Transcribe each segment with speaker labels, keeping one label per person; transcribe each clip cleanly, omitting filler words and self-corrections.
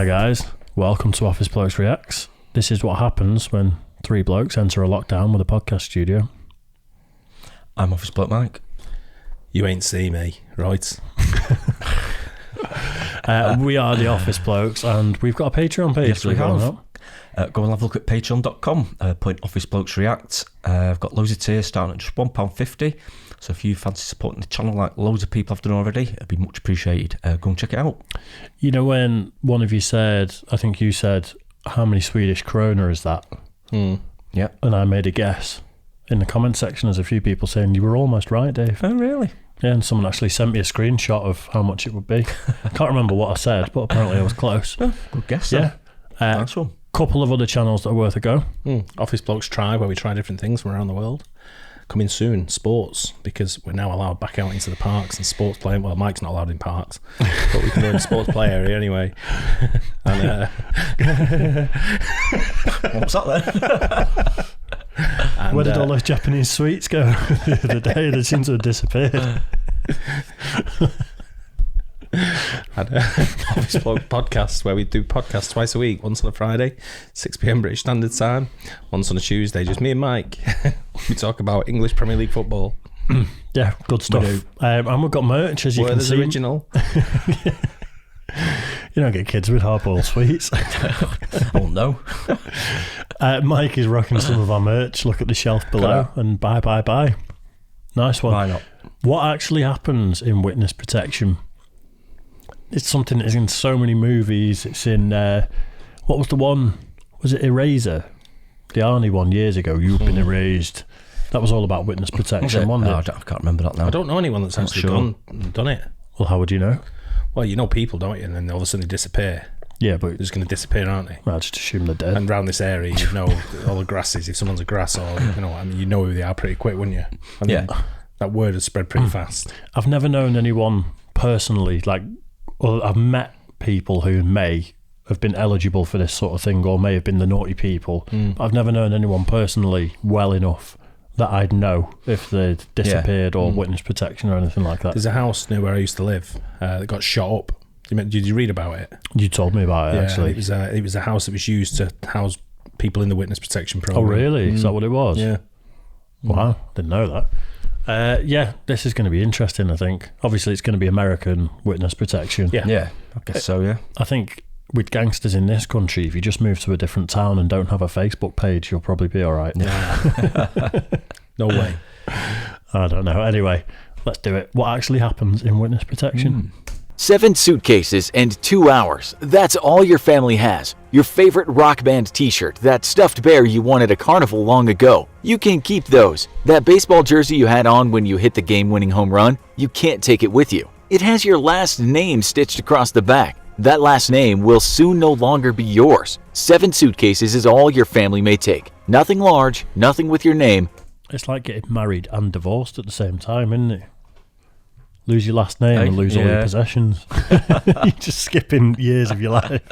Speaker 1: guys, welcome to Office Blokes Reacts. This is what happens when three blokes enter a lockdown with a podcast studio.
Speaker 2: I'm Office Bloke Mike.
Speaker 3: You ain't see me, right?
Speaker 1: We are the Office Blokes, and we've got a Patreon page.
Speaker 2: Yes, we have. Go and have a look at patreon.com, point Office Blokes React. I've got loads of tiers starting at just £1.50. So if you fancy supporting the channel like loads of people have done already, it'd be much appreciated. Go and check it out.
Speaker 1: You know when one of you said, I think you said, how many Swedish krona is that?
Speaker 2: Yeah.
Speaker 1: And I made a guess. In the comment section, there's a few people saying, you were almost right, Dave.
Speaker 2: Oh, really?
Speaker 1: Yeah, and someone actually sent me a screenshot of how much it would be. I can't remember what I said, but apparently I was close.
Speaker 2: Oh, good guess.
Speaker 1: Yeah.
Speaker 2: Nice one.
Speaker 1: Couple of other channels that are worth a go.
Speaker 3: Office Blokes Try, where we try different things from around the world. Coming soon, sports, because we're now allowed back out into the parks and sports playing. Well, Mike's not allowed in parks, but we can go in the sports play area anyway. And,
Speaker 2: What's that then?
Speaker 3: and,
Speaker 1: Where did all those Japanese sweets go the other day? They seem to have disappeared.
Speaker 3: had Office Bloke podcast where we do podcasts twice a week, once on a Friday, 6 p.m. British Standard Time, once on a Tuesday, just me and Mike. We talk about English Premier League football.
Speaker 1: Yeah, good stuff. And we've got merch, as you can see.
Speaker 3: Original.
Speaker 1: You don't get kids with hard-boiled sweets.
Speaker 2: Oh, no.
Speaker 1: Mike is rocking some of our merch. Look at the shelf below and buy. Nice one.
Speaker 2: Why not?
Speaker 1: What actually happens in witness protection? It's something that's in so many movies. It's in, what was the one? Was it Eraser? The Arnie one years ago. You've been erased. That was all about witness protection, wasn't it?
Speaker 2: I can't remember that now.
Speaker 3: I don't know anyone that's actually gone and done it.
Speaker 1: Well, how would you know?
Speaker 3: Well, you know people, don't you? And then all of a sudden they disappear.
Speaker 1: Yeah, but
Speaker 3: They're just going to disappear, aren't they?
Speaker 1: I just assume they're dead.
Speaker 3: And around this area, you know all the grasses. If someone's a grass, or you know who they are pretty quick, wouldn't you? I mean,
Speaker 2: Yeah.
Speaker 3: That word has spread pretty fast.
Speaker 1: I've never known anyone personally, well, I've met people who may have been eligible for this sort of thing or may have been the naughty people. I've never known anyone personally well enough that I'd know if they'd disappeared or witness protection or anything like that.
Speaker 3: There's a house near where I used to live that got shot up. Did you read about it?
Speaker 1: You told me about it, actually.
Speaker 3: It was a house that was used to house people in the witness protection program.
Speaker 1: Oh, really? Is that what it was?
Speaker 3: Yeah.
Speaker 1: Wow, didn't know that. Yeah, this is going to be interesting, I think. Obviously, it's going to be American witness protection.
Speaker 3: Yeah.
Speaker 2: I guess so, yeah.
Speaker 1: I think with gangsters in this country, if you just move to a different town and don't have a Facebook page, you'll probably be all right.
Speaker 3: No way.
Speaker 1: I don't know. Anyway, let's do it. What actually happens in witness protection?
Speaker 4: 7 suitcases and 2 hours. That's all your family has. Your favorite rock band t-shirt, that stuffed bear you won at a carnival long ago. You can keep those. That baseball jersey you had on when you hit the game-winning home run, you can't take it with you. It has your last name stitched across the back. That last name will soon no longer be yours. 7 suitcases is all your family may take. Nothing large, nothing with your name.
Speaker 1: It's like getting married and divorced at the same time, isn't it? Lose your last name and lose all your possessions. You're just skipping years of your life.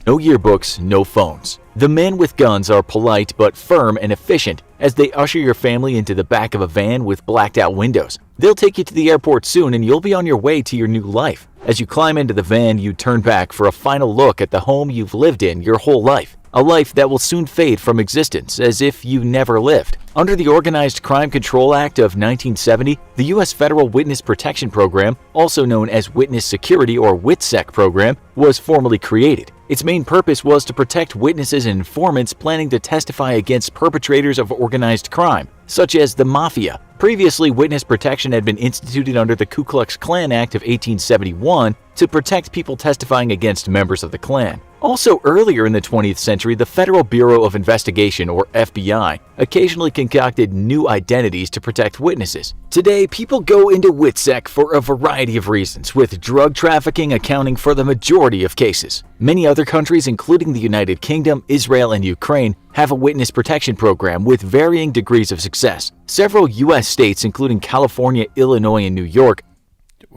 Speaker 4: No yearbooks, no phones. The men with guns are polite but firm and efficient as they usher your family into the back of a van with blacked out windows. They'll take you to the airport soon and you'll be on your way to your new life. As you climb into the van, you turn back for a final look at the home you've lived in your whole life. A life that will soon fade from existence as if you never lived. Under the Organized Crime Control Act of 1970, the U.S. Federal Witness Protection Program, also known as Witness Security or WITSEC program, was formally created. Its main purpose was to protect witnesses and informants planning to testify against perpetrators of organized crime, such as the Mafia. Previously, witness protection had been instituted under the Ku Klux Klan Act of 1871 to protect people testifying against members of the Klan. Also earlier in the 20th century, the Federal Bureau of Investigation, or FBI, occasionally concocted new identities to protect witnesses. Today, people go into WITSEC for a variety of reasons, with drug trafficking accounting for the majority of cases. Many other countries, including the United Kingdom, Israel, and Ukraine, have a witness protection program with varying degrees of success. Several U.S. states, including California, Illinois, and New York.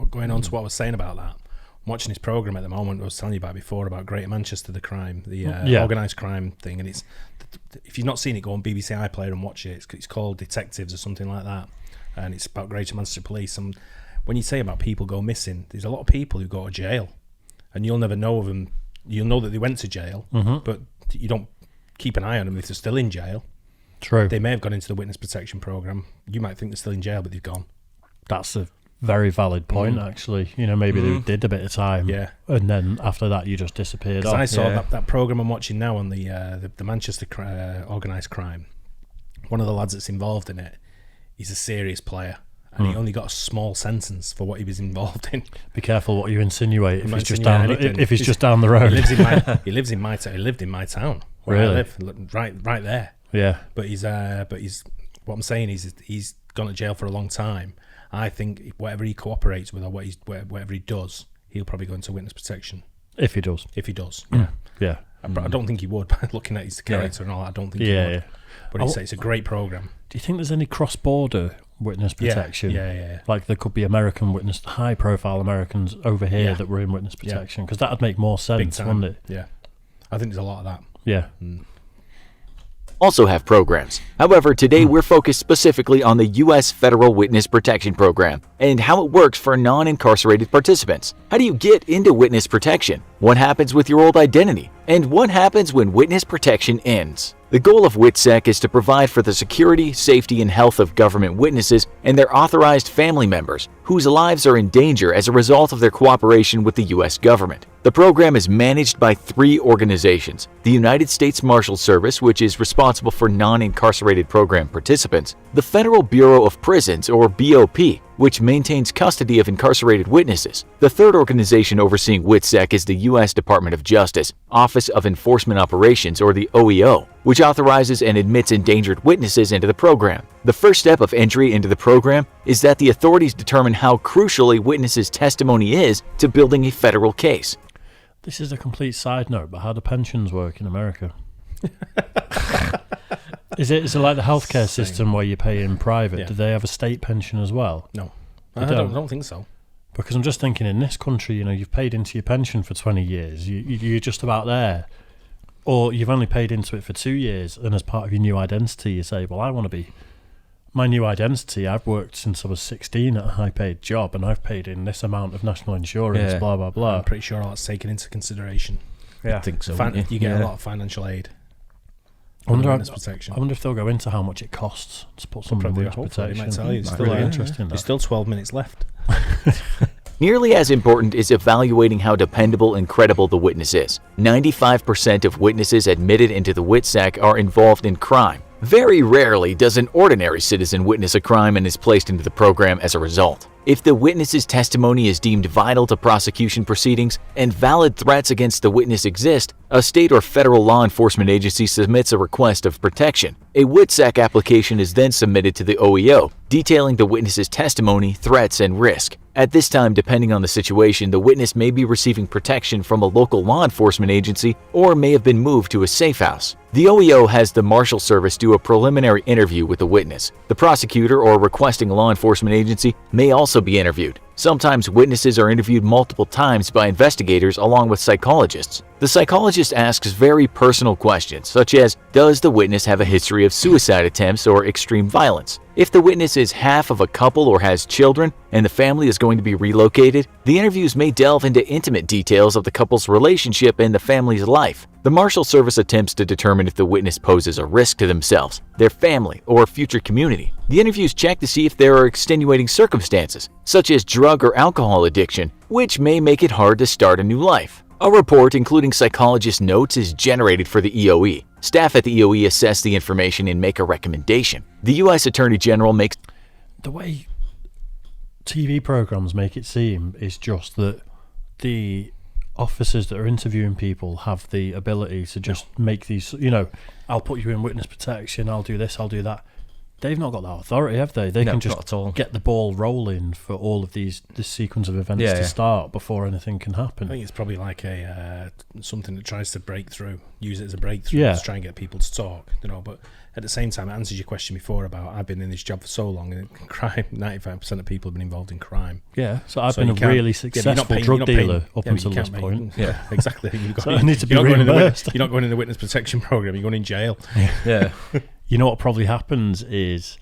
Speaker 3: Going on to what I was saying about that, I'm watching this program at the moment. I was telling you about before about Greater Manchester, the crime, the organised crime thing, and it's if you've not seen it, go on BBC iPlayer and watch it. It's called Detectives or something like that, and it's about Greater Manchester Police. And when you say about people go missing, there's a lot of people who go to jail, and you'll never know of them. You'll know that they went to jail, but you don't keep an eye on them if they're still in jail.
Speaker 1: True.
Speaker 3: They may have gone into the witness protection program. You might think they're still in jail, but they've gone.
Speaker 1: That's a very valid point, actually. You know, maybe they did a bit of time, and then after that, you just disappeared.
Speaker 3: Because I saw that program I'm watching now on the Manchester organised crime. One of the lads that's involved in it, he's a serious player, and he only got a small sentence for what he was involved in.
Speaker 1: Be careful what you insinuate if he's just down. If he's just down the road.
Speaker 3: He lived in my town where I live, right there.
Speaker 1: Yeah.
Speaker 3: But he's what I'm saying is he's gone to jail for a long time. I think whatever he cooperates with or whatever he does, he'll probably go into witness protection.
Speaker 1: If he does.
Speaker 3: Yeah. I don't think he would. Looking at his character and all that, I don't think he would. Yeah. But it's a great program.
Speaker 1: Do you think there's any cross-border witness protection?
Speaker 3: Yeah.
Speaker 1: Like there could be American witness, high-profile Americans over here that were in witness protection, because that'd make more sense, wouldn't it?
Speaker 3: Yeah. I think there's a lot of that.
Speaker 1: Yeah.
Speaker 4: Also have programs. However, today we're focused specifically on the U.S. Federal Witness Protection Program and how it works for non-incarcerated participants. How do you get into witness protection? What happens with your old identity? And what happens when witness protection ends? The goal of WITSEC is to provide for the security, safety, and health of government witnesses and their authorized family members whose lives are in danger as a result of their cooperation with the U.S. government. The program is managed by 3 organizations: the United States Marshals Service, which is responsible for non-incarcerated program participants, the Federal Bureau of Prisons, or BOP, which maintains custody of incarcerated witnesses. The third organization overseeing WITSEC is the U.S. Department of Justice, Office of Enforcement Operations, or the OEO, which authorizes and admits endangered witnesses into the program. The first step of entry into the program is that the authorities determine how crucial a witness's testimony is to building a federal case.
Speaker 1: This is a complete side note, but how do pensions work in America? Is it like the healthcare system where you pay in private?
Speaker 3: Yeah.
Speaker 1: Do they have a state pension as well?
Speaker 3: No, I don't think so.
Speaker 1: Because I'm just thinking, in this country, you know, you've paid into your pension for 20 years. You're just about there. Or you've only paid into it for 2 years, and as part of your new identity, you say, well, I want to be... My new identity, I've worked since I was 16 at a high-paid job, and I've paid in this amount of national insurance, blah, blah, blah.
Speaker 3: I'm pretty sure all that's taken into consideration.
Speaker 1: Yeah.
Speaker 2: I think so.
Speaker 3: You get a lot of financial aid. I wonder
Speaker 1: if they'll go into how much it costs to put someone in witness protection.
Speaker 3: They might tell you. It's
Speaker 1: still interesting.
Speaker 3: There's still 12 minutes left.
Speaker 4: Nearly as important is evaluating how dependable and credible the witness is. 95% of witnesses admitted into the WITSEC are involved in crime. Very rarely does an ordinary citizen witness a crime and is placed into the program as a result. If the witness's testimony is deemed vital to prosecution proceedings and valid threats against the witness exist, a state or federal law enforcement agency submits a request of protection. A WITSEC application is then submitted to the OEO, detailing the witness's testimony, threats, and risk. At this time, depending on the situation, the witness may be receiving protection from a local law enforcement agency or may have been moved to a safe house. The OEO has the Marshal Service do a preliminary interview with the witness. The prosecutor or requesting law enforcement agency may also be interviewed. Sometimes witnesses are interviewed multiple times by investigators along with psychologists. The psychologist asks very personal questions, such as, does the witness have a history of suicide attempts or extreme violence? If the witness is half of a couple or has children, and the family is going to be relocated, the interviews may delve into intimate details of the couple's relationship and the family's life. The Marshal Service attempts to determine if the witness poses a risk to themselves, their family, or future community. The interviews check to see if there are extenuating circumstances, such as drug or alcohol addiction, which may make it hard to start a new life. A report including psychologist notes is generated for the EOE. Staff at the EOE assess the information and make a recommendation. The U.S. Attorney General makes...
Speaker 1: The way TV programs make it seem is just that the officers that are interviewing people have the ability to just make these, you know, I'll put you in witness protection, I'll do this, I'll do that. They've not got that authority, have they? They can just get the ball rolling for all of this sequence of events to start before anything can happen.
Speaker 3: I think it's probably like something that tries to break through, use it as a breakthrough to try and get people to talk, you know. But at the same time, it answers your question before about I've been in this job for so long, and crime, 95% of people have been involved in crime.
Speaker 1: Yeah, so I've been a really successful drug dealer up until this point.
Speaker 3: Yeah, exactly.
Speaker 1: I need to be reimbursed.
Speaker 3: You're not going in the witness protection program. You're going in jail.
Speaker 2: Yeah.
Speaker 1: You know what probably happens is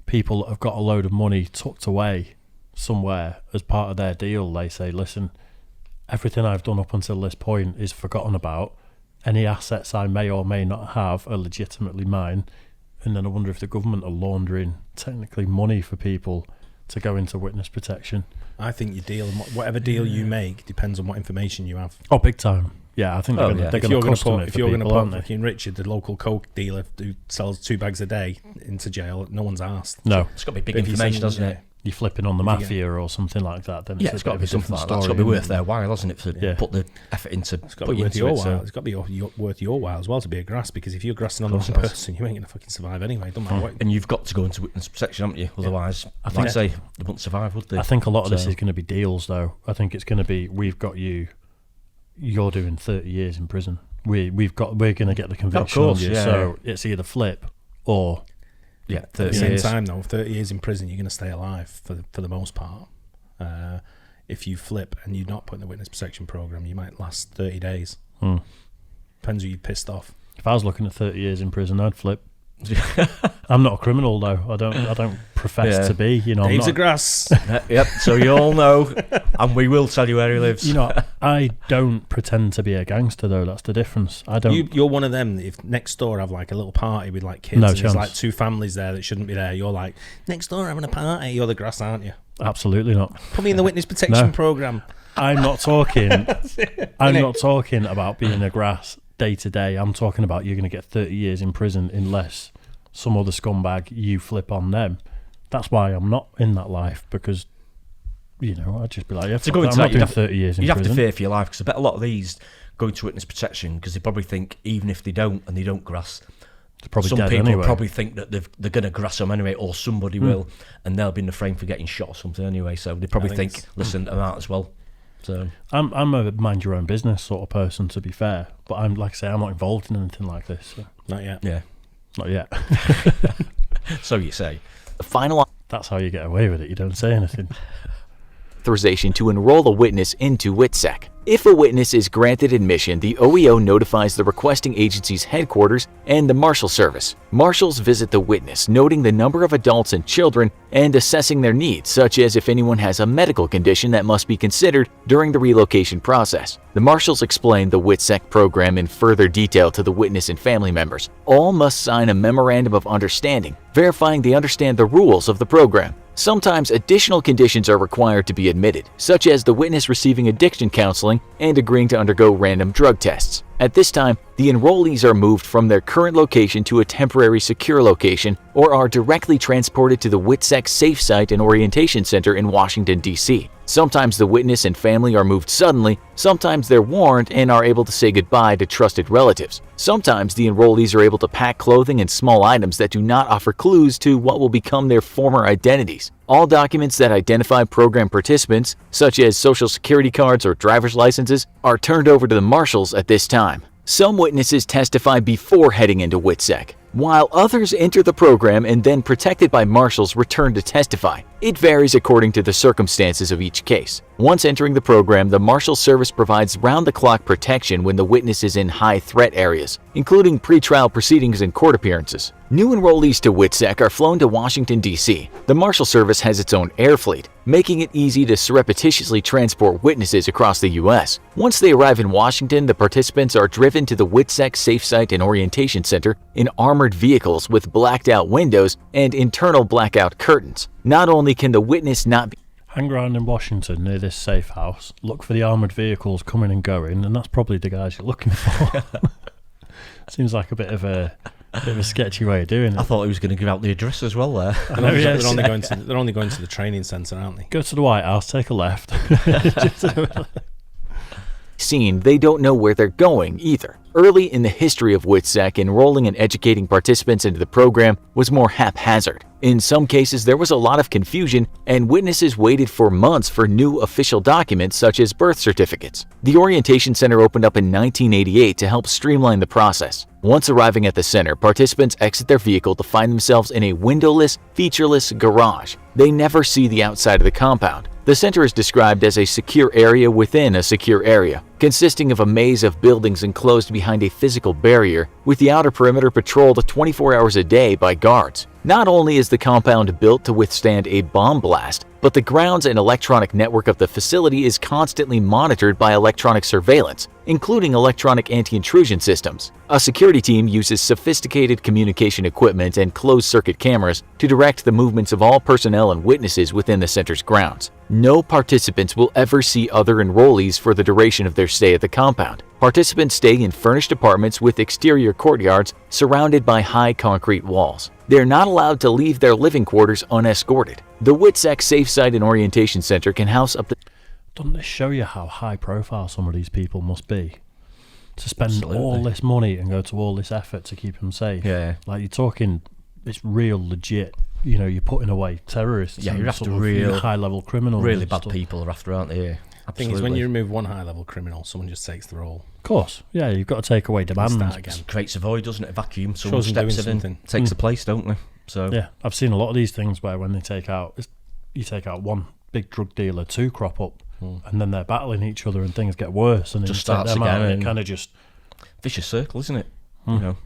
Speaker 1: people that have got a load of money tucked away somewhere as part of their deal, they say, listen, everything I've done up until this point is forgotten about. Any assets I may or may not have are legitimately mine. And then I wonder if the government are laundering technically money for people to go into witness protection.
Speaker 3: I think your deal, whatever deal you make, depends on what information you have.
Speaker 1: Oh, big time. Yeah, I think they're going to custom it
Speaker 3: if you're going to put
Speaker 1: they?
Speaker 3: fucking Richard, the local coke dealer who sells 2 bags a day, into jail, no one's asked.
Speaker 1: No.
Speaker 2: It's got to be big information, doesn't it?
Speaker 1: You're flipping on the mafia or something like that, then
Speaker 2: it's got to be something like that. It's got to be worth their while, hasn't it? To put the effort into.
Speaker 3: It's got to be worth your while. It's got to be worth your while as well to be a grass, because if you're grassing on the wrong person, you ain't going to fucking survive anyway. It doesn't matter what.
Speaker 2: And you've got to go into witness protection, haven't you? Otherwise, I think they wouldn't survive, would they?
Speaker 1: I think a lot of this is going to be deals, though. I think it's going to be, we've got you. You're doing 30 years in prison. We're going to get the conviction on you. So it's either flip or.
Speaker 2: Yeah,
Speaker 3: 30 at the same time, though, 30 years in prison, you're going to stay alive for the most part. If you flip and you're not put in the witness protection program, you might last 30 days. Depends who you pissed off.
Speaker 1: If I was looking at 30 years in prison, I'd flip. I'm not a criminal, though. I don't profess to be. You know,
Speaker 3: Dave's a grass.
Speaker 2: Yep. So you all know, and we will tell you where he lives.
Speaker 1: You know, I don't pretend to be a gangster, though. That's the difference. I don't.
Speaker 3: You're one of them. If next door have like a little party with like kids, and there's like 2 families there that shouldn't be there, you're like, next door having a party. You're the grass, aren't you?
Speaker 1: Absolutely not.
Speaker 3: Put me in the witness protection program.
Speaker 1: I'm not talking. I'm not talking about being a grass day to day. I'm talking about you're going to get 30 years in prison unless some other scumbag you flip on them. That's why I'm not in that life, because, you know, I'd just be like, yeah,
Speaker 2: to go into
Speaker 1: I'm not doing 30 years in prison.
Speaker 2: You have to fear for your life, because I bet a lot of these go into witness protection because they probably think even if they don't and they don't grass, some people probably think that they're going to grass them anyway, or somebody will, and they'll be in the frame for getting shot or something anyway. So they probably think, listen, I'm out as well. So
Speaker 1: I'm a mind your own business sort of person, to be fair. But I'm, like I say, I'm not involved in anything like this. So.
Speaker 3: Not yet.
Speaker 2: Yeah.
Speaker 1: Not yet.
Speaker 2: So you say.
Speaker 4: The final
Speaker 1: That's how you get away with it. You don't say anything.
Speaker 4: authorization to enroll a witness into WITSEC. If a witness is granted admission, the OEO notifies the requesting agency's headquarters and the Marshal Service. Marshals visit the witness, noting the number of adults and children and assessing their needs, such as if anyone has a medical condition that must be considered during the relocation process. The Marshals explain the WITSEC program in further detail to the witness and family members. All must sign a memorandum of understanding, verifying they understand the rules of the program. Sometimes additional conditions are required to be admitted, such as the witness receiving addiction counseling and agreeing to undergo random drug tests. At this time, the enrollees are moved from their current location to a temporary secure location or are directly transported to the WITSEC Safe Site and Orientation Center in Washington, D.C. Sometimes the witness and family are moved suddenly, sometimes they're warned and are able to say goodbye to trusted relatives. Sometimes the enrollees are able to pack clothing and small items that do not offer clues to what will become their former identities. All documents that identify program participants, such as social security cards or driver's licenses, are turned over to the marshals at this time. Some witnesses testify before heading into WITSEC, while others enter the program and then, protected by marshals, return to testify. It varies according to the circumstances of each case. Once entering the program, the Marshal Service provides round-the-clock protection when the witness is in high-threat areas, including pretrial proceedings and court appearances. New enrollees to WITSEC are flown to Washington, D.C. The Marshal Service has its own air fleet, making it easy to surreptitiously transport witnesses across the U.S. Once they arrive in Washington, the participants are driven to the WITSEC Safe Site and Orientation Center in armored vehicles with blacked-out windows and internal blackout curtains. Not only can the witness not be
Speaker 1: Hang around in Washington near this safe house, look for the armoured vehicles coming and going, and that's probably the guys you're looking for. Seems like a bit of a sketchy way of doing it.
Speaker 2: I thought he was going to give out the address as well there.
Speaker 3: They're only going to the training centre, aren't they?
Speaker 1: Go to the White House, take a left.
Speaker 4: seen, they don't know where they're going either. Early in the history of WITSEC, enrolling and educating participants into the program was more haphazard. In some cases, there was a lot of confusion, and witnesses waited for months for new official documents such as birth certificates. The Orientation Center opened up in 1988 to help streamline the process. Once arriving at the center, participants exit their vehicle to find themselves in a windowless, featureless garage. They never see the outside of the compound. The center is described as a secure area within a secure area. consisting of a maze of buildings enclosed behind a physical barrier, with the outer perimeter patrolled 24 hours a day by guards. Not only is the compound built to withstand a bomb blast, but the grounds and electronic network of the facility is constantly monitored by electronic surveillance, including electronic anti-intrusion systems. A security team uses sophisticated communication equipment and closed-circuit cameras to direct the movements of all personnel and witnesses within the center's grounds. No participants will ever see other enrollees for the duration of their stay at the compound. Participants stay in furnished apartments with exterior courtyards surrounded by high concrete walls. They are not allowed to leave their living quarters unescorted. The Witsec Safe Site and Orientation Center can house up to...
Speaker 1: Doesn't this show you how high profile some of these people must be? To spend
Speaker 2: Absolutely.
Speaker 1: all this money and go to all this effort to keep them safe.
Speaker 2: Yeah.
Speaker 1: Like, you're talking, it's real legit. You know, you're putting away terrorists.
Speaker 2: Yeah,
Speaker 1: and
Speaker 2: you're after
Speaker 1: sort of
Speaker 2: real
Speaker 1: high-level criminals.
Speaker 2: Really
Speaker 1: and
Speaker 2: bad
Speaker 1: stuff.
Speaker 2: people are after, aren't they?
Speaker 3: The thing is, when you remove one high-level criminal, someone just takes the role.
Speaker 1: Of course, yeah, you've got to take away demands.
Speaker 3: Start again.
Speaker 2: Creates a void, doesn't it? A vacuum. Someone
Speaker 3: Shows them
Speaker 2: steps
Speaker 3: doing
Speaker 2: in,
Speaker 3: something.
Speaker 2: takes the place, don't they? So
Speaker 1: Yeah, I've seen a lot of these things where when they take out, you take out one big drug dealer, two crop up, and then they're battling each other and things get worse, and then
Speaker 2: Just
Speaker 1: you take
Speaker 2: starts
Speaker 1: them out
Speaker 2: again
Speaker 1: and
Speaker 2: and-
Speaker 1: it kind of just...
Speaker 2: vicious circle, isn't it? You know.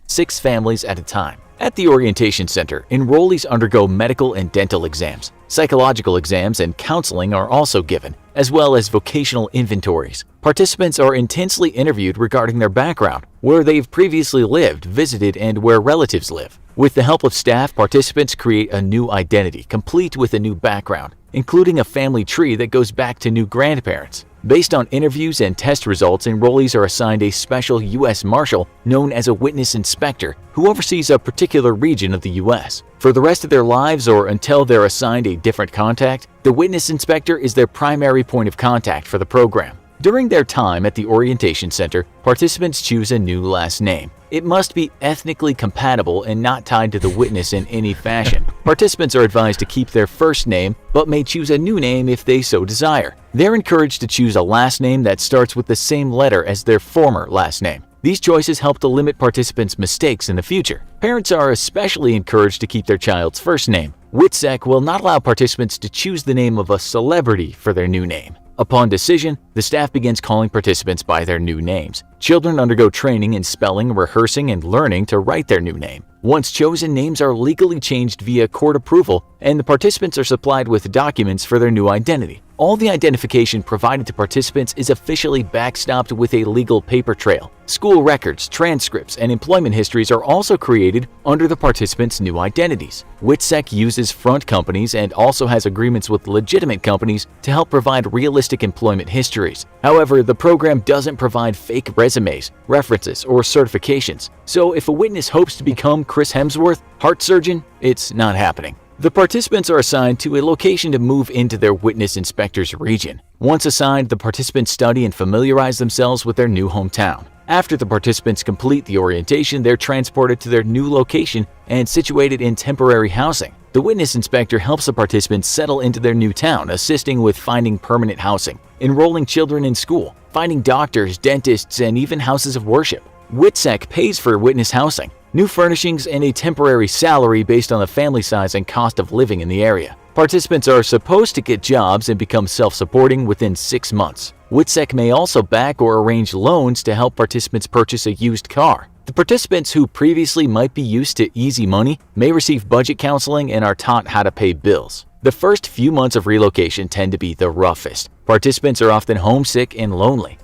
Speaker 4: 6 families at a time. At the Orientation Center, enrollees undergo medical and dental exams. Psychological exams and counseling are also given, as well as vocational inventories. Participants are intensely interviewed regarding their background, where they've previously lived, visited, and where relatives live. With the help of staff, participants create a new identity, complete with a new background, including a family tree that goes back to new grandparents. Based on interviews and test results, enrollees are assigned a special U.S. Marshal known as a witness inspector who oversees a particular region of the U.S. For the rest of their lives or until they're assigned a different contact, the witness inspector is their primary point of contact for the program. During their time at the Orientation Center, participants choose a new last name. It must be ethnically compatible and not tied to the witness in any fashion. Participants are advised to keep their first name, but may choose a new name if they so desire. They're encouraged to choose a last name that starts with the same letter as their former last name. These choices help to limit participants' mistakes in the future. Parents are especially encouraged to keep their child's first name. Witsec will not allow participants to choose the name of a celebrity for their new name. Upon decision, the staff begins calling participants by their new names. Children undergo training in spelling, rehearsing, and learning to write their new name. Once chosen, names are legally changed via court approval, and the participants are supplied with documents for their new identity. All the identification provided to participants is officially backstopped with a legal paper trail. School records, transcripts, and employment histories are also created under the participants' new identities. Witsec uses front companies and also has agreements with legitimate companies to help provide realistic employment histories. However, the program doesn't provide fake resumes, references, or certifications. So if a witness hopes to become Chris Hemsworth, heart surgeon, it's not happening. The participants are assigned to a location to move into their witness inspector's region. Once assigned, the participants study and familiarize themselves with their new hometown. After the participants complete the orientation, they're transported to their new location and situated in temporary housing. The witness inspector helps the participants settle into their new town, assisting with finding permanent housing, enrolling children in school, finding doctors, dentists, and even houses of worship. Witsec pays for witness housing, new furnishings, and a temporary salary based on the family size and cost of living in the area. Participants are supposed to get jobs and become self-supporting within 6 months. Witsec may also back or arrange loans to help participants purchase a used car. The participants who previously might be used to easy money may receive budget counseling and are taught how to pay bills. The first few months of relocation tend to be the roughest. Participants are often homesick and lonely.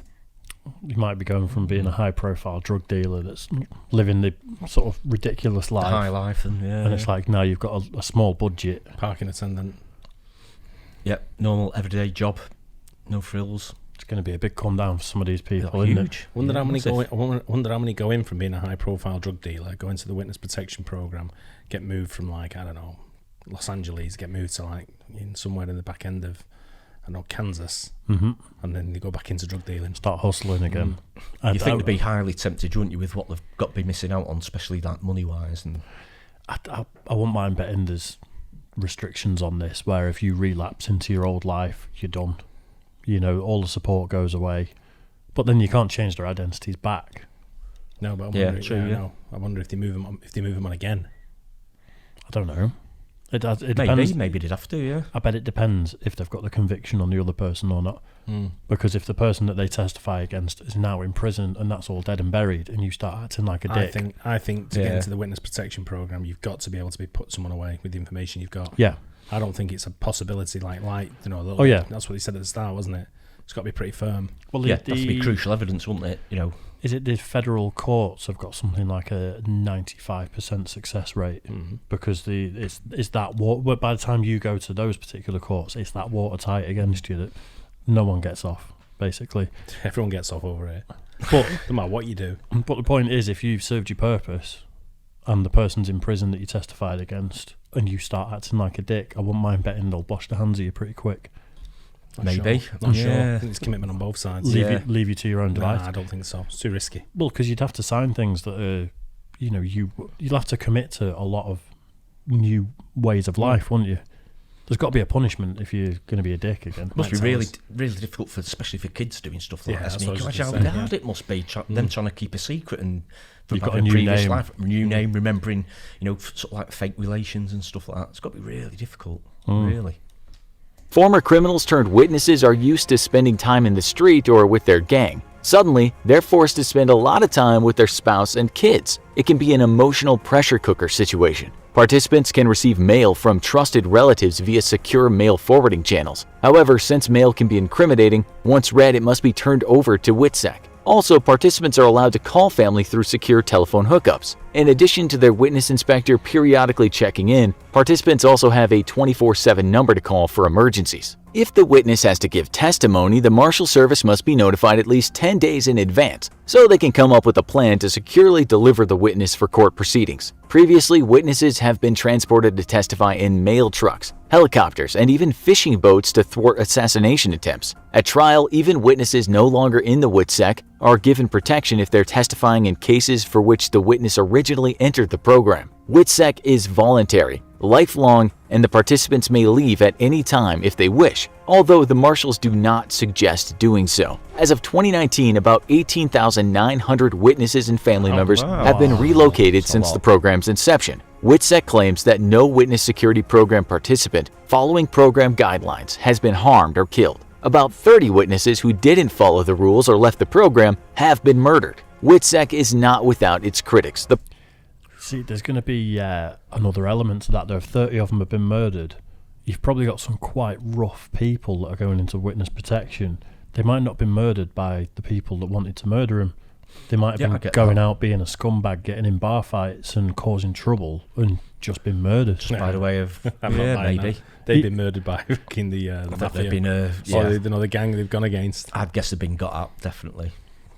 Speaker 1: You might be going from being a high-profile drug dealer that's living the sort of ridiculous life,
Speaker 2: High life, and
Speaker 1: it's like now you've got a small budget.
Speaker 3: Parking attendant.
Speaker 2: Yep, normal everyday job, no frills.
Speaker 1: It's going to be a big come down for some of these people,
Speaker 2: Oh,
Speaker 1: isn't it?
Speaker 2: huge.
Speaker 3: Wonder how many
Speaker 2: massive.
Speaker 3: go in, I wonder how many go in from being a high-profile drug dealer, go into the witness protection program, get moved from like I don't know, Los Angeles, get moved to like in somewhere in the back end of I don't know Kansas, and then they go back into drug dealing.
Speaker 1: Start hustling again.
Speaker 2: You think they'd be highly tempted, wouldn't you, with what they've got to be missing out on, especially like money-wise. And
Speaker 1: I wouldn't mind betting there's restrictions on this where if you relapse into your old life, you're done. You know, all the support goes away. But then you can't change their identities back.
Speaker 3: No, but
Speaker 2: Yeah, true, yeah.
Speaker 3: No. I wonder if they move them on again.
Speaker 1: I don't know. It depends.
Speaker 2: Maybe they'd have to, yeah.
Speaker 1: I bet it depends if they've got the conviction on the other person or not. Because if the person that they testify against is now in prison and that's all dead and buried, and you start acting like a dick.
Speaker 3: I think to get into the witness protection program, you've got to be able to put someone away with the information you've got.
Speaker 1: Yeah.
Speaker 3: I don't think it's a possibility like that's what he said at the start, wasn't it? It's got to be pretty firm.
Speaker 1: Well,
Speaker 2: that has to be crucial evidence, wouldn't it?
Speaker 1: Is it the federal courts have got something like a 95% success rate because it's that water. By the time you go to those particular courts, it's that watertight against you that no one gets off. Basically,
Speaker 3: everyone gets off over it.
Speaker 1: But
Speaker 3: no matter what you do.
Speaker 1: But the point is, if you've served your purpose and the person's in prison that you testified against, and you start acting like a dick, I wouldn't mind betting they'll wash their hands of you pretty quick.
Speaker 3: Maybe. Not sure. I think it's commitment on both sides.
Speaker 1: Leave you to your own device.
Speaker 3: Nah, I don't think so. It's too risky.
Speaker 1: Well, because you'd have to sign things that are, you'll have to commit to a lot of new ways of life, wouldn't you? There's got to be a punishment if you're going to be a dick again.
Speaker 2: It must be really difficult, especially for kids doing stuff like this. Can you imagine how hard it must be, them trying to keep a secret and
Speaker 1: you've got a new name.
Speaker 2: New name, remembering, sort of like fake relations and stuff like that. It's got to be really difficult, really.
Speaker 4: Former criminals turned witnesses are used to spending time in the street or with their gang. Suddenly, they're forced to spend a lot of time with their spouse and kids. It can be an emotional pressure cooker situation. Participants can receive mail from trusted relatives via secure mail forwarding channels. However, since mail can be incriminating, once read it must be turned over to WITSEC. Also, participants are allowed to call family through secure telephone hookups. In addition to their witness inspector periodically checking in, participants also have a 24/7 number to call for emergencies. If the witness has to give testimony, the Marshal Service must be notified at least 10 days in advance so they can come up with a plan to securely deliver the witness for court proceedings. Previously, witnesses have been transported to testify in mail trucks, helicopters, and even fishing boats to thwart assassination attempts. At trial, even witnesses no longer in the WITSEC are given protection if they're testifying in cases for which the witness originally entered the program. WITSEC is voluntary, lifelong, and the participants may leave at any time if they wish, although the marshals do not suggest doing so. As of 2019, about 18,900 witnesses and family members have been relocated since the program's inception. WITSEC claims that no witness security program participant following program guidelines has been harmed or killed. About 30 witnesses who didn't follow the rules or left the program have been murdered. WITSEC is not without its critics.
Speaker 1: See, there's going to be another element to that. There are 30 of them have been murdered. You've probably got some quite rough people that are going into witness protection. They might not have been murdered by the people that wanted to murder him. They might have been going out being a scumbag, getting in bar fights and causing trouble and just been murdered.
Speaker 2: Just by the way of, maybe.
Speaker 3: They've been murdered by fucking the mafia.
Speaker 2: They've been,
Speaker 3: or the gang they've gone against.
Speaker 2: I'd guess they've been got up, definitely.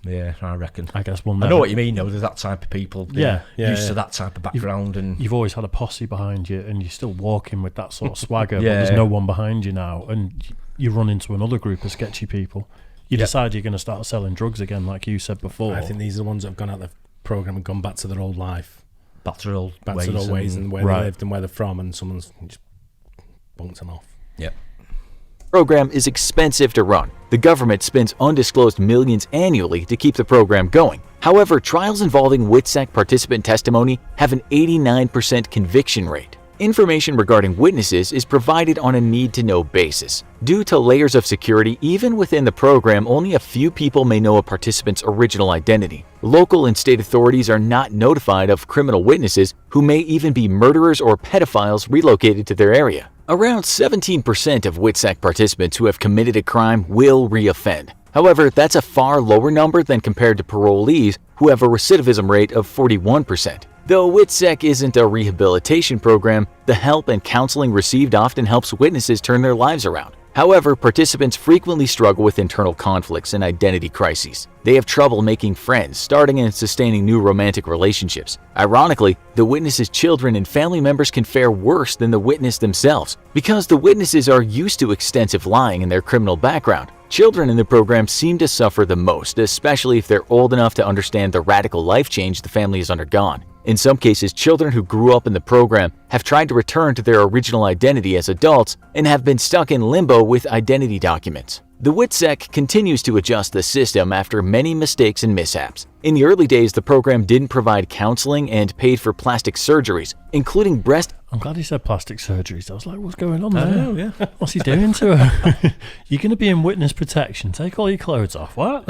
Speaker 2: Yeah, I reckon.
Speaker 1: I guess we'll
Speaker 2: I know what you mean, though. There's that type of people used to that type of background.
Speaker 1: You've always had a posse behind you and you're still walking with that sort of swagger, but there's no one behind you now. And you run into another group of sketchy people. You decide you're going to start selling drugs again, like you said before.
Speaker 3: I think these are the ones that have gone out of the program and gone back to their old life.
Speaker 2: Back to their old
Speaker 3: ways and where they lived and where they're from, and someone's just bunked them off.
Speaker 2: Yep.
Speaker 4: Program is expensive to run. The government spends undisclosed millions annually to keep the program going. However, trials involving WITSEC participant testimony have an 89% conviction rate. Information regarding witnesses is provided on a need-to-know basis. Due to layers of security, even within the program, only a few people may know a participant's original identity. Local and state authorities are not notified of criminal witnesses who may even be murderers or pedophiles relocated to their area. Around 17% of WITSEC participants who have committed a crime will reoffend. However, that's a far lower number than compared to parolees who have a recidivism rate of 41%. Though WITSEC isn't a rehabilitation program, the help and counseling received often helps witnesses turn their lives around. However, participants frequently struggle with internal conflicts and identity crises. They have trouble making friends, starting and sustaining new romantic relationships. Ironically, the witnesses' children and family members can fare worse than the witness themselves, because the witnesses are used to extensive lying in their criminal background. Children in the program seem to suffer the most, especially if they're old enough to understand the radical life change the family has undergone. In some cases, children who grew up in the program have tried to return to their original identity as adults and have been stuck in limbo with identity documents. The WITSEC continues to adjust the system after many mistakes and mishaps. In the early days, the program didn't provide counseling and paid for plastic surgeries, including breast.
Speaker 1: I'm glad he said plastic surgeries. I was like, what's going on there?
Speaker 3: I know, yeah.
Speaker 1: What's he doing to her? You're going to be in witness protection. Take all your clothes off. What?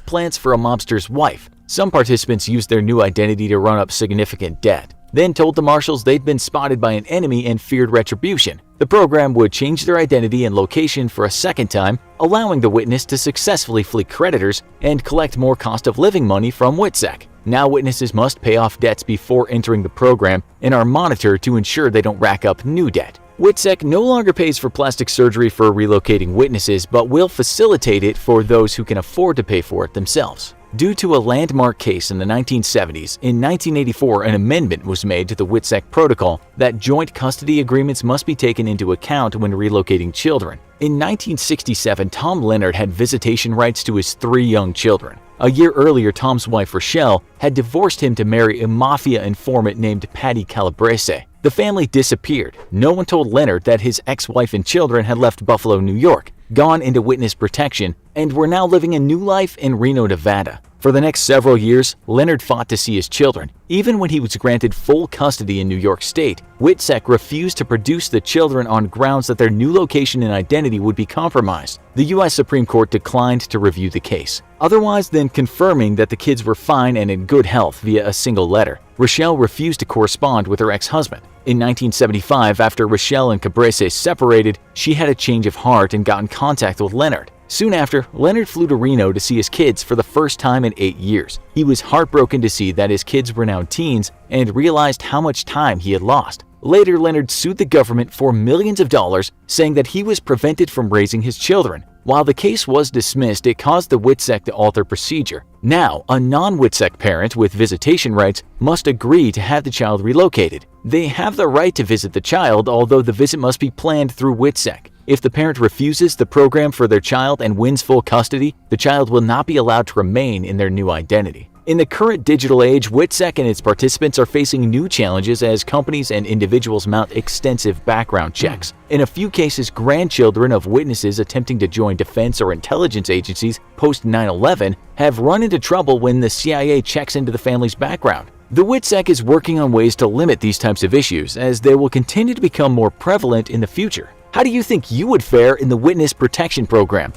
Speaker 4: Plans for a mobster's wife. Some participants used their new identity to run up significant debt, then told the marshals they'd been spotted by an enemy and feared retribution. The program would change their identity and location for a second time, allowing the witness to successfully flee creditors and collect more cost of living money from WITSEC. Now witnesses must pay off debts before entering the program and are monitored to ensure they don't rack up new debt. WITSEC no longer pays for plastic surgery for relocating witnesses, but will facilitate it for those who can afford to pay for it themselves. Due to a landmark case in the 1970s, in 1984 an amendment was made to the WITSEC protocol that joint custody agreements must be taken into account when relocating children. In 1967, Tom Leonard had visitation rights to his 3 young children. A year earlier, Tom's wife Rochelle had divorced him to marry a mafia informant named Patty Calabrese. The family disappeared. No one told Leonard that his ex-wife and children had left Buffalo, New York, gone into witness protection, and were now living a new life in Reno, Nevada. For the next several years, Leonard fought to see his children. Even when he was granted full custody in New York State, WITSEC refused to produce the children on grounds that their new location and identity would be compromised. The U.S. Supreme Court declined to review the case, otherwise than confirming that the kids were fine and in good health via a single letter. Rochelle refused to correspond with her ex-husband. In 1975, after Rochelle and Cabrese separated, she had a change of heart and got in contact with Leonard. Soon after, Leonard flew to Reno to see his kids for the first time in 8 years. He was heartbroken to see that his kids were now teens and realized how much time he had lost. Later, Leonard sued the government for millions of dollars, saying that he was prevented from raising his children. While the case was dismissed, it caused the WITSEC to alter procedure. Now, a non-WITSEC parent with visitation rights must agree to have the child relocated. They have the right to visit the child, although the visit must be planned through WITSEC. If the parent refuses the program for their child and wins full custody, the child will not be allowed to remain in their new identity. In the current digital age, WITSEC and its participants are facing new challenges as companies and individuals mount extensive background checks. In a few cases, grandchildren of witnesses attempting to join defense or intelligence agencies post 9/11 have run into trouble when the CIA checks into the family's background. The WITSEC is working on ways to limit these types of issues, as they will continue to become more prevalent in the future. How do you think you would fare in the witness protection program?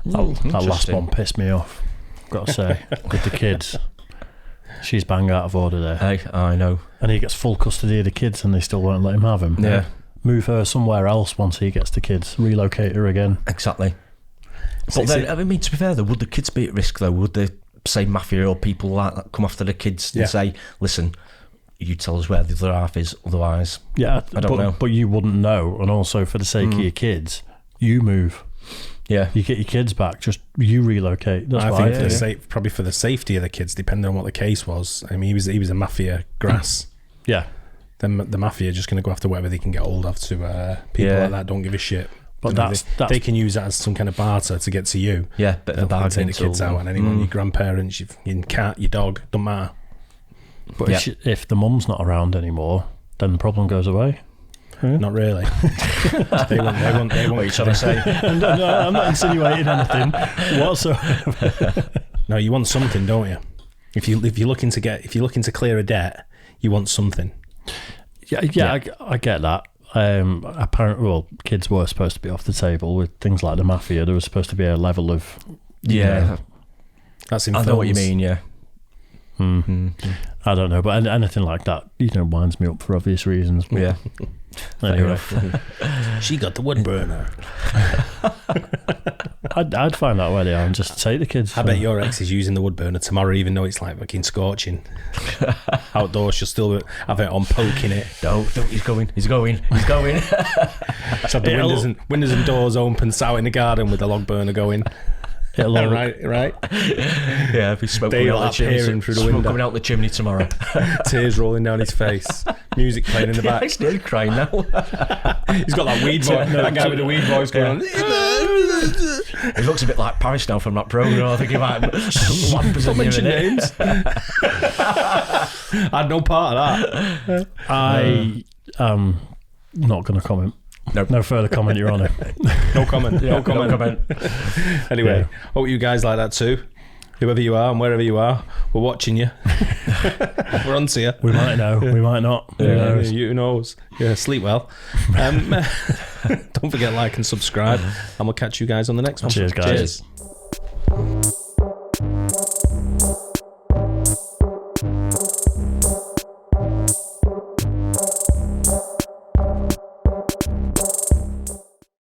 Speaker 1: That last one pissed me off, got to say, with the kids. She's bang out of order there.
Speaker 2: Hey, I know.
Speaker 1: And he gets full custody of the kids and they still won't let him have him.
Speaker 2: Yeah.
Speaker 1: Move her somewhere else once he gets the kids. Relocate her again.
Speaker 2: Exactly. But then, I mean, to be fair though, would the kids be at risk though? Would the, say, mafia or people like that come after the kids and say, listen, you tell us where the other half is, otherwise I don't know. But you wouldn't know, and also for the sake of your kids, you move. Yeah. You get your kids back, just you relocate. That's
Speaker 3: I think probably for the safety of the kids, depending on what the case was. I mean, he was a mafia grass.
Speaker 1: Yeah.
Speaker 3: Then the mafia are just going to go after whatever they can get hold of to people like that don't give a shit.
Speaker 1: But
Speaker 3: they can use that as some kind of barter to get to you.
Speaker 2: Yeah, but
Speaker 3: they'll take the kids out and anyone, your grandparents, your cat, your dog, doesn't matter.
Speaker 1: But if the mum's not around anymore, then the problem goes away.
Speaker 3: Not really. They won't. What are you trying to say?
Speaker 1: No, I'm not insinuating anything whatsoever.
Speaker 3: No, you want something, don't you? If you're looking to clear a debt, you want something.
Speaker 1: Yeah. I get that. Apparently, kids were supposed to be off the table with things like the mafia. There was supposed to be a level of
Speaker 3: that's in
Speaker 2: I know what you mean. Yeah.
Speaker 1: I don't know, but anything like that, winds me up for obvious reasons.
Speaker 2: Yeah.
Speaker 1: Anyway,
Speaker 3: she got the wood burner.
Speaker 1: I'd find out where they are and just take the kids.
Speaker 3: I bet your ex is using the wood burner tomorrow, even though it's like fucking scorching. Outdoors, she'll still have it on, poking it.
Speaker 2: Don't. He's going. So
Speaker 3: the windows and doors open, out in the garden with the log burner going. Right.
Speaker 2: Yeah, if he's smoke coming out the chimney through the window. Coming out the chimney tomorrow.
Speaker 3: Tears rolling down his face. Music playing in the back.
Speaker 2: He's nearly crying now.
Speaker 3: He's got that weed voice. That guy with the weed voice going on.
Speaker 2: He looks a bit like Paris now from that program. I think he might
Speaker 3: have mention names. I had no part of that.
Speaker 1: I am not going to comment.
Speaker 2: Nope.
Speaker 1: No further comment, Your Honour.
Speaker 3: No comment. No comment. Anyway, hope you guys like that too. Whoever you are and wherever you are, we're watching you. We're on to you.
Speaker 1: We might know. We might not.
Speaker 3: Who knows? Yeah, sleep well. Don't forget, like and subscribe, and we'll catch you guys on the next one.
Speaker 1: Cheers, guys.
Speaker 3: Cheers.